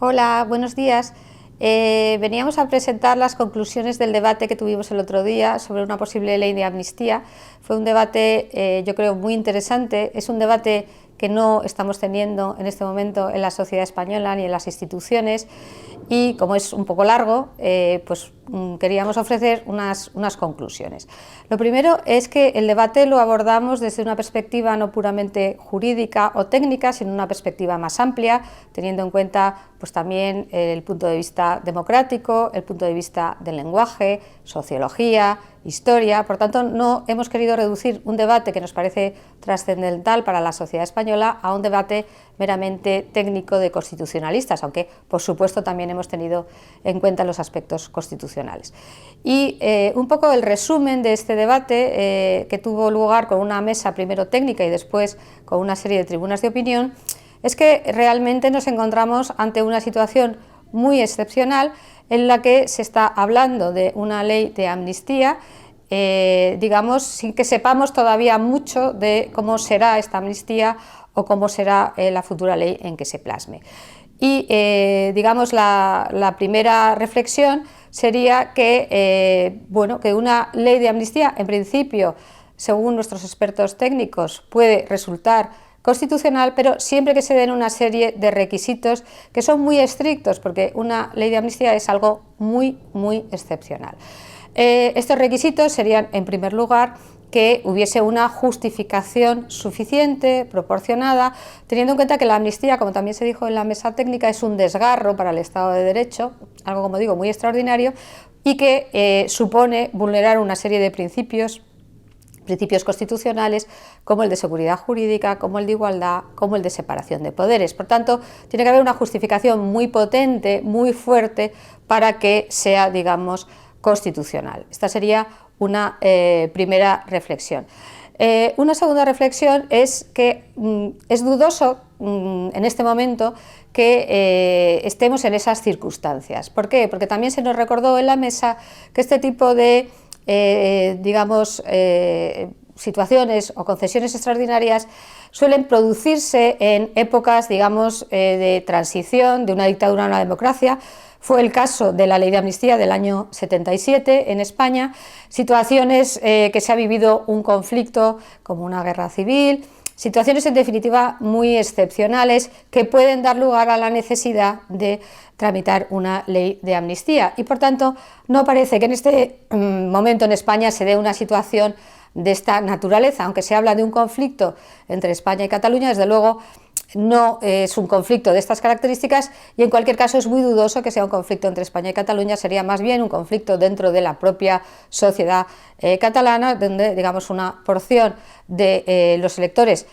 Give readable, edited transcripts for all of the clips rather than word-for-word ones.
Hola, buenos días. Veníamos a presentar las conclusiones del debate que tuvimos el otro día sobre una posible ley de amnistía. Fue un debate, yo creo, muy interesante. Es un debate que no estamos teniendo en este momento en la sociedad española ni en las instituciones, y como es un poco largo, queríamos ofrecer unas conclusiones. Lo primero es que el debate lo abordamos desde una perspectiva no puramente jurídica o técnica, sino una perspectiva más amplia, teniendo en cuenta también el punto de vista democrático, el punto de vista del lenguaje, sociología, historia. Por tanto, no hemos querido reducir un debate que nos parece trascendental para la sociedad española a un debate meramente técnico de constitucionalistas, aunque por supuesto también hemos tenido en cuenta los aspectos constitucionales. Y un poco el resumen de este debate, que tuvo lugar con una mesa primero técnica y después con una serie de tribunas de opinión, es que realmente nos encontramos ante una situación muy excepcional en la que se está hablando de una ley de amnistía, digamos, sin que sepamos todavía mucho de cómo será esta amnistía o cómo será la futura ley en que se plasme. Y digamos, la primera reflexión sería que, que una ley de amnistía, en principio, según nuestros expertos técnicos, puede resultar constitucional, pero siempre que se den una serie de requisitos que son muy estrictos, porque una ley de amnistía es algo muy excepcional. Estos requisitos serían, en primer lugar, que hubiese una justificación suficiente, proporcionada, teniendo en cuenta que la amnistía, como también se dijo en la mesa técnica, es un desgarro para el Estado de Derecho, algo, como digo, muy extraordinario, y que supone vulnerar una serie de principios constitucionales, como el de seguridad jurídica, como el de igualdad, como el de separación de poderes. Por tanto, tiene que haber una justificación muy potente, muy fuerte, para que sea, digamos, constitucional. Esta sería una primera reflexión. Una segunda reflexión es que es dudoso en este momento que estemos en esas circunstancias. ¿Por qué? Porque también se nos recordó en la mesa que este tipo de situaciones o concesiones extraordinarias suelen producirse en épocas, digamos, de transición de una dictadura a una democracia. Fue el caso de la ley de amnistía del año 77 en España, situaciones que se ha vivido un conflicto como una guerra civil, situaciones en definitiva muy excepcionales que pueden dar lugar a la necesidad de tramitar una ley de amnistía, y por tanto no parece que en este momento en España se dé una situación de esta naturaleza. Aunque se habla de un conflicto entre España y Cataluña, desde luego no es un conflicto de estas características, y en cualquier caso es muy dudoso que sea un conflicto entre España y Cataluña. Sería más bien un conflicto dentro de la propia sociedad catalana, donde, digamos, una porción de los electores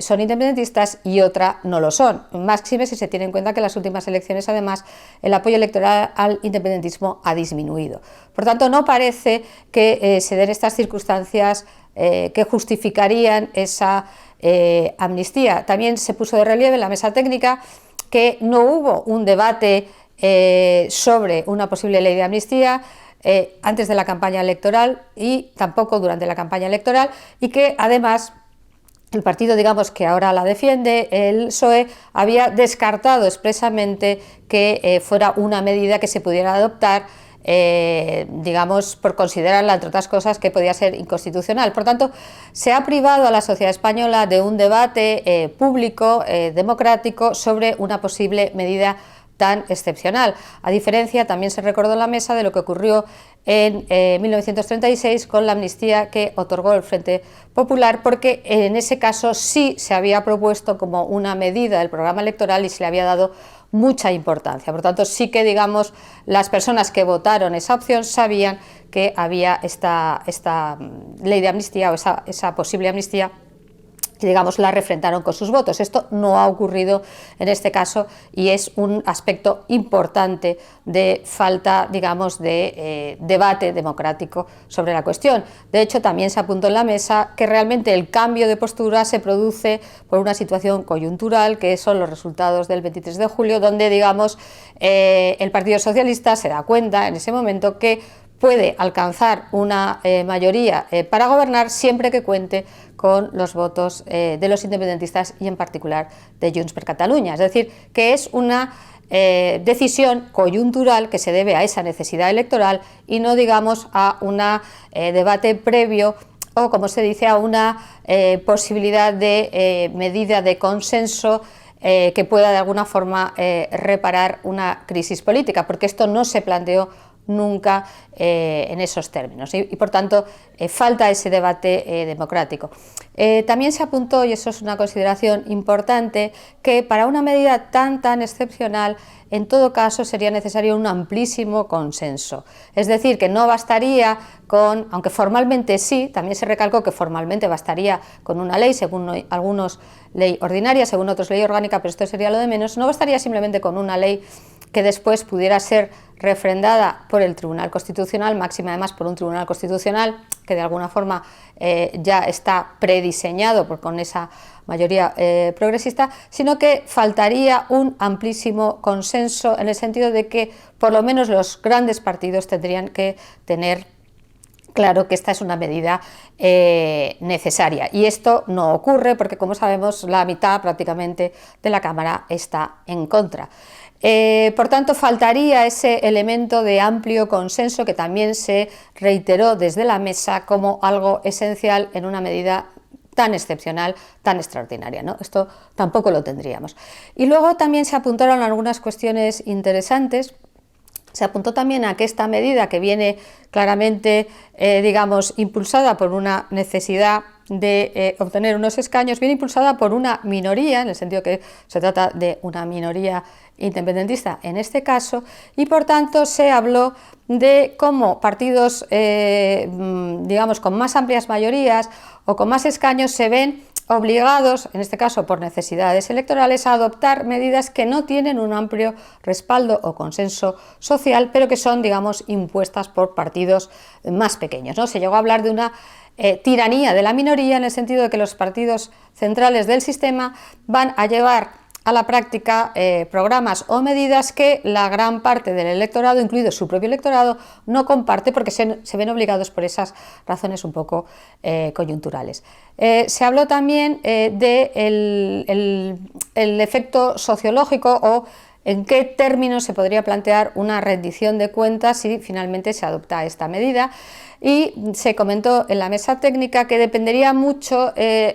son independentistas y otra no lo son, máxime si se tiene en cuenta que en las últimas elecciones, además, el apoyo electoral al independentismo ha disminuido. Por tanto, no parece que se den estas circunstancias que justificarían esa amnistía. También se puso de relieve en la mesa técnica que no hubo un debate sobre una posible ley de amnistía antes de la campaña electoral y tampoco durante la campaña electoral, y que además el partido, digamos, que ahora la defiende, el PSOE, había descartado expresamente que fuera una medida que se pudiera adoptar, digamos, por considerarla, entre otras cosas, que podía ser inconstitucional. Por tanto, se ha privado a la sociedad española de un debate público, democrático, sobre una posible medida tan excepcional. A diferencia, también se recordó en la mesa, de lo que ocurrió en 1936 con la amnistía que otorgó el Frente Popular, porque en ese caso sí se había propuesto como una medida del programa electoral y se le había dado mucha importancia. Por tanto, sí que, digamos, las personas que votaron esa opción sabían que había esta ley de amnistía o esa posible amnistía, que, digamos, la refrendaron con sus votos. Esto no ha ocurrido en este caso y es un aspecto importante de falta, digamos, de debate democrático sobre la cuestión. De hecho, también se apuntó en la mesa que realmente el cambio de postura se produce por una situación coyuntural, que son los resultados del 23 de julio, donde, digamos, el Partido Socialista se da cuenta en ese momento que puede alcanzar una mayoría para gobernar siempre que cuente con los votos de los independentistas y en particular de Junts per Catalunya. Es decir, que es una decisión coyuntural que se debe a esa necesidad electoral y no, digamos, a un debate previo o, como se dice, a una posibilidad de medida de consenso que pueda de alguna forma reparar una crisis política, porque esto no se planteó nunca en esos términos y por tanto falta ese debate democrático. También se apuntó, y eso es una consideración importante, que para una medida tan excepcional en todo caso sería necesario un amplísimo consenso, es decir, que no bastaría con, aunque formalmente sí, también se recalcó que formalmente bastaría con una ley, según algunos ley ordinaria, según otros ley orgánica, pero esto sería lo de menos, no bastaría simplemente con una ley que después pudiera ser refrendada por el Tribunal Constitucional, máxima además por un Tribunal Constitucional que de alguna forma ya está prediseñado con esa mayoría progresista, sino que faltaría un amplísimo consenso en el sentido de que por lo menos los grandes partidos tendrían que tener claro que esta es una medida necesaria, y esto no ocurre porque, como sabemos, la mitad prácticamente de la Cámara está en contra. Por tanto, faltaría ese elemento de amplio consenso que también se reiteró desde la mesa como algo esencial en una medida tan excepcional, tan extraordinaria, ¿no? Esto tampoco lo tendríamos. Y luego también se apuntaron algunas cuestiones interesantes. Se apuntó también a que esta medida, que viene claramente, digamos, impulsada por una necesidad de obtener unos escaños, viene impulsada por una minoría, en el sentido que se trata de una minoría independentista en este caso, y por tanto se habló de cómo partidos, digamos, con más amplias mayorías o con más escaños se ven obligados, en este caso por necesidades electorales, a adoptar medidas que no tienen un amplio respaldo o consenso social, pero que son, digamos, impuestas por partidos más pequeños, ¿no? Se llegó a hablar de una tiranía de la minoría, en el sentido de que los partidos centrales del sistema van a llevar a la práctica programas o medidas que la gran parte del electorado, incluido su propio electorado, no comparte porque se ven obligados por esas razones un poco coyunturales. Se habló también del efecto sociológico o en qué términos se podría plantear una rendición de cuentas si finalmente se adopta esta medida, y se comentó en la mesa técnica que dependería mucho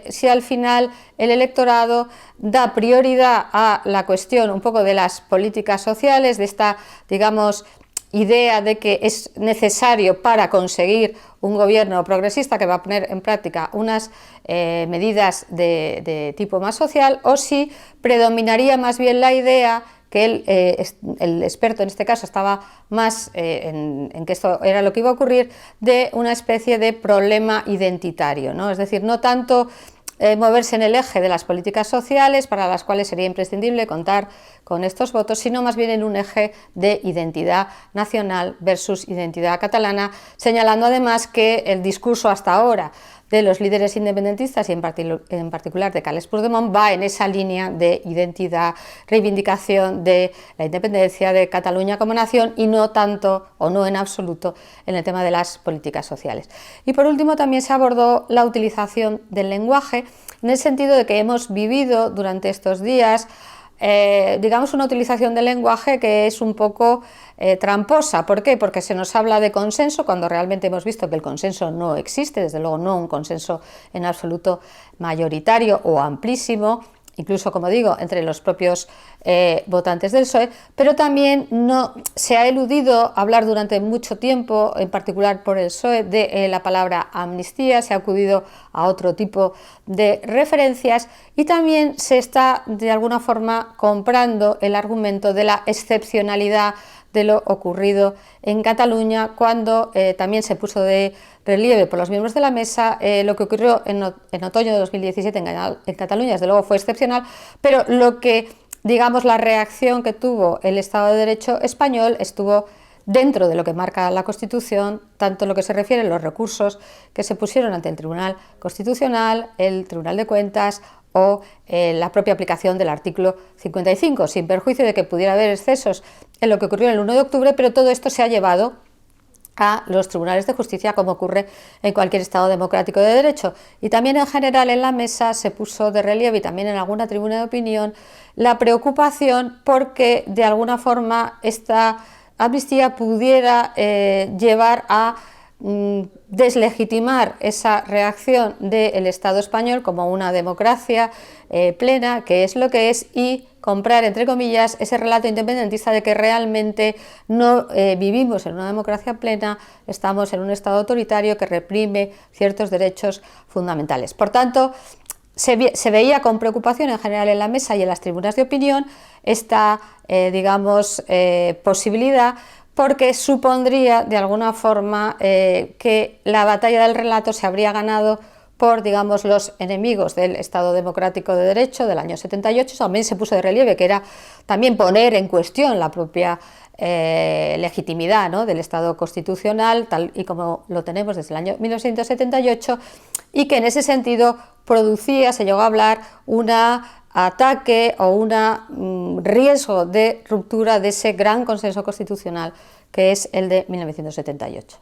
si al final el electorado da prioridad a la cuestión un poco de las políticas sociales, de esta, digamos, idea de que es necesario para conseguir un gobierno progresista que va a poner en práctica unas medidas de tipo más social, o si predominaría más bien la idea que el experto en este caso estaba más en que esto era lo que iba a ocurrir, de una especie de problema identitario, ¿no? Es decir, no tanto moverse en el eje de las políticas sociales, para las cuales sería imprescindible contar con estos votos, sino más bien en un eje de identidad nacional versus identidad catalana, señalando además que el discurso hasta ahora de los líderes independentistas y en particular de Carles Puigdemont va en esa línea de identidad, reivindicación de la independencia de Cataluña como nación, y no tanto o no en absoluto en el tema de las políticas sociales. Y por último también se abordó la utilización del lenguaje, en el sentido de que hemos vivido durante estos días digamos, una utilización del lenguaje que es un poco tramposa. ¿Por qué? Porque se nos habla de consenso cuando realmente hemos visto que el consenso no existe, desde luego no un consenso en absoluto mayoritario o amplísimo, incluso, como digo, entre los propios votantes del PSOE, pero también no se ha eludido hablar durante mucho tiempo, en particular por el PSOE, de la palabra amnistía, se ha acudido a otro tipo de referencias, y también se está de alguna forma comprando el argumento de la excepcionalidad de lo ocurrido en Cataluña, cuando también se puso de relieve por los miembros de la mesa lo que ocurrió en otoño de 2017 en Cataluña, desde luego fue excepcional, pero lo que, digamos, la reacción que tuvo el Estado de Derecho español estuvo dentro de lo que marca la Constitución, tanto lo que se refiere a los recursos que se pusieron ante el Tribunal Constitucional, el Tribunal de Cuentas o la propia aplicación del artículo 55, sin perjuicio de que pudiera haber excesos en lo que ocurrió el 1 de octubre, pero todo esto se ha llevado a los tribunales de justicia, como ocurre en cualquier Estado democrático de derecho. Y también en general en la mesa se puso de relieve, y también en alguna tribuna de opinión, la preocupación porque de alguna forma esta amnistía pudiera llevar a deslegitimar esa reacción del Estado español como una democracia plena, que es lo que es, y comprar, entre comillas, ese relato independentista de que realmente no vivimos en una democracia plena, estamos en un Estado autoritario que reprime ciertos derechos fundamentales. Por tanto, se veía con preocupación en general en la mesa y en las tribunas de opinión esta, posibilidad, porque supondría de alguna forma que la batalla del relato se habría ganado por, digamos, los enemigos del Estado democrático de derecho del año 78. También se puso de relieve que era también poner en cuestión la propia legitimidad, ¿no?, del Estado constitucional, tal y como lo tenemos desde el año 1978, y que en ese sentido se llegó a hablar un ataque o un riesgo de ruptura de ese gran consenso constitucional que es el de 1978.